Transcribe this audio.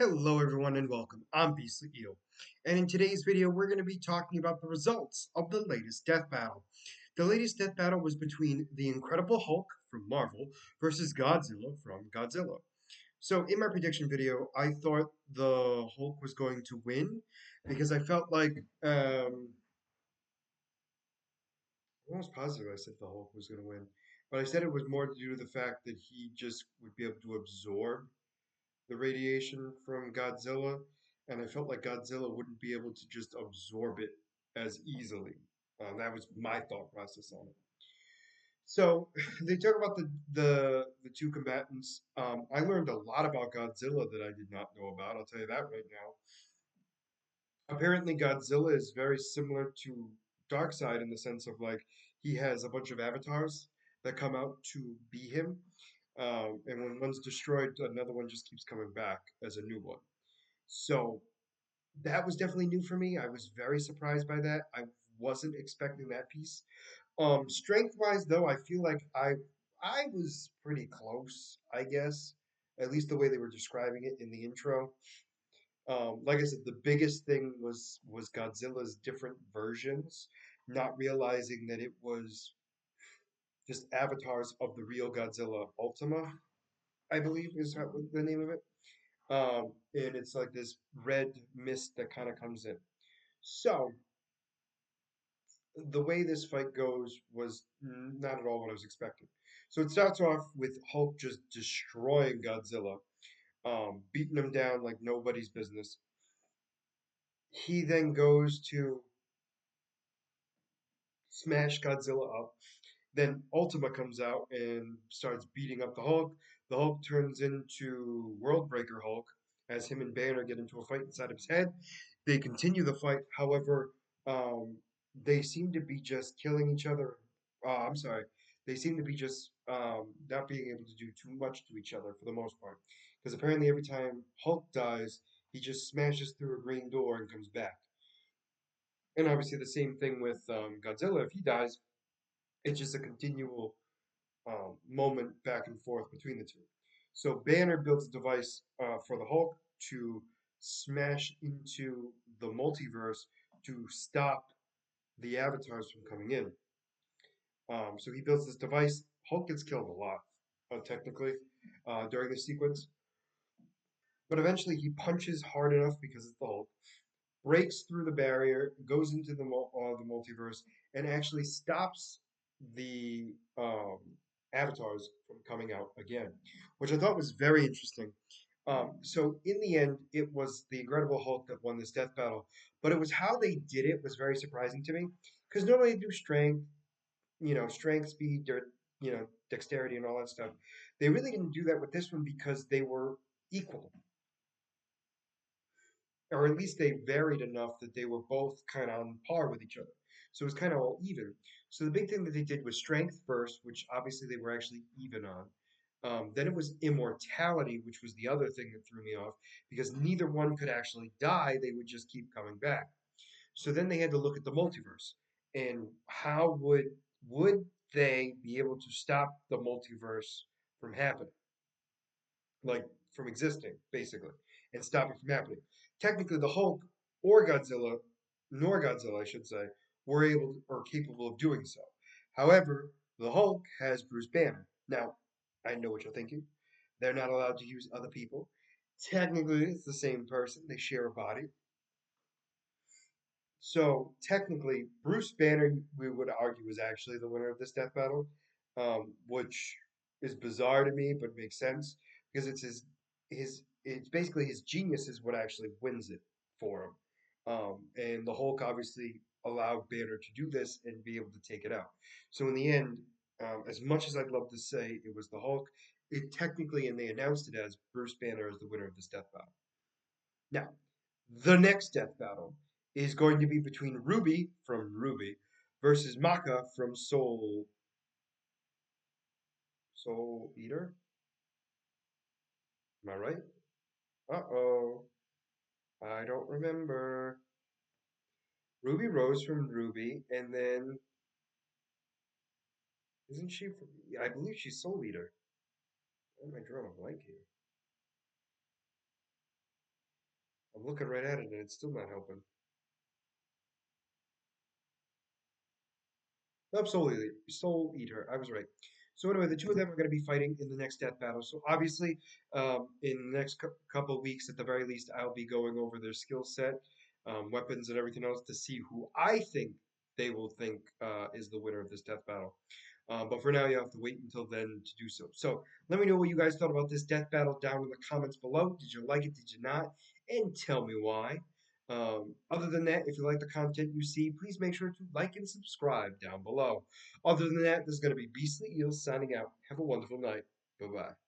Hello everyone and welcome. I'm Beastly Eel. And in today's video we're going to be talking about the results of the latest death battle. The latest death battle was between the Incredible Hulk from Marvel versus Godzilla from Godzilla. So in my prediction video I thought the Hulk was going to win because I felt like I'm almost positive I said the Hulk was going to win. But I said it was more due to the fact that he just would be able to absorb the radiation from Godzilla, and I felt like Godzilla wouldn't be able to just absorb it as easily. That was my thought process on it. So they talk about the two combatants. I learned a lot about Godzilla that I did not know about. I'll tell you that right now. Apparently, Godzilla is very similar to Darkseid in the sense of like he has a bunch of avatars that come out to be him. And when one's destroyed, another one just keeps coming back as a new one. So that was definitely new for me. I was very surprised by that. I wasn't expecting that piece. Strength wise though, I feel like I was pretty close, I guess. At least the way they were describing it in the intro. Like I said, the biggest thing was Godzilla's different versions, not realizing that it was just avatars of the real Godzilla Ultima, I believe is the name of it. And it's like this red mist that kind of comes in. So the way this fight goes was not at all what I was expecting. So it starts off with Hulk just destroying Godzilla, beating him down like nobody's business. He then goes to smash Godzilla up. Then Ultima comes out and starts beating up the Hulk. The Hulk turns into Worldbreaker Hulk as him and Banner get into a fight inside of his head. They continue the fight. However, they seem to be just killing each other. I'm sorry. They seem to be just not being able to do too much to each other for the most part. Because apparently, every time Hulk dies, he just smashes through a green door and comes back. And obviously, the same thing with Godzilla. If he dies, it's just a continual moment back and forth between the two. So Banner builds a device for the Hulk to smash into the multiverse to stop the avatars from coming in. So he builds this device. Hulk gets killed a lot, technically, during the sequence. But eventually he punches hard enough because it's the Hulk, breaks through the barrier, goes into the multiverse, and actually stops the avatars from coming out again, which I thought was very interesting. So in the end, it was the Incredible Hulk that won this death battle, but it was how they did it was very surprising to me because normally they do strength, strength, speed, dexterity, and all that stuff. They really didn't do that with this one because they were equal, or at least they varied enough that they were both kind of on par with each other. So it was kind of all even. So the big thing that they did was strength first, which obviously they were actually even on. Then it was immortality, which was the other thing that threw me off because neither one could actually die. They would just keep coming back. So then they had to look at the multiverse and how would they be able to stop the multiverse from happening? Like from existing, basically, and stop it from happening. Technically, the Hulk or Godzilla, nor Godzilla, I should say, were able or capable of doing so. However, the Hulk has Bruce Banner. Now, I know what you're thinking. They're not allowed to use other people. Technically, it's the same person. They share a body. So technically, Bruce Banner, we would argue, is actually the winner of this death battle, which is bizarre to me, but makes sense because it's basically his genius is what actually wins it for him. And the Hulk obviously allowed Banner to do this and be able to take it out. So in the end, as much as I'd love to say it was the Hulk, it technically, and they announced it as Bruce Banner as the winner of this death battle. Now, the next death battle is going to be between Ruby from Ruby versus Maka from Soul Eater. Am I right? Uh-oh. I don't remember. Ruby Rose from Ruby, and then isn't she from, yeah, I believe she's Soul Eater. Why am I drawing a blank here? I'm looking right at it and it's still not helping. Absolutely. Soul Eater. I was right. So anyway, the two of them are going to be fighting in the next death battle. So obviously, in the next couple of weeks, at the very least, I'll be going over their skill set, weapons, and everything else to see who I think they will think is the winner of this death battle. But for now, you have to wait until then to do so. So let me know what you guys thought about this death battle down in the comments below. Did you like it? Did you not? And tell me why. Other than that, if you like the content you see, please make sure to like and subscribe down below. Other than that, this is going to be Beastly Eels signing out. Have a wonderful night. Bye bye.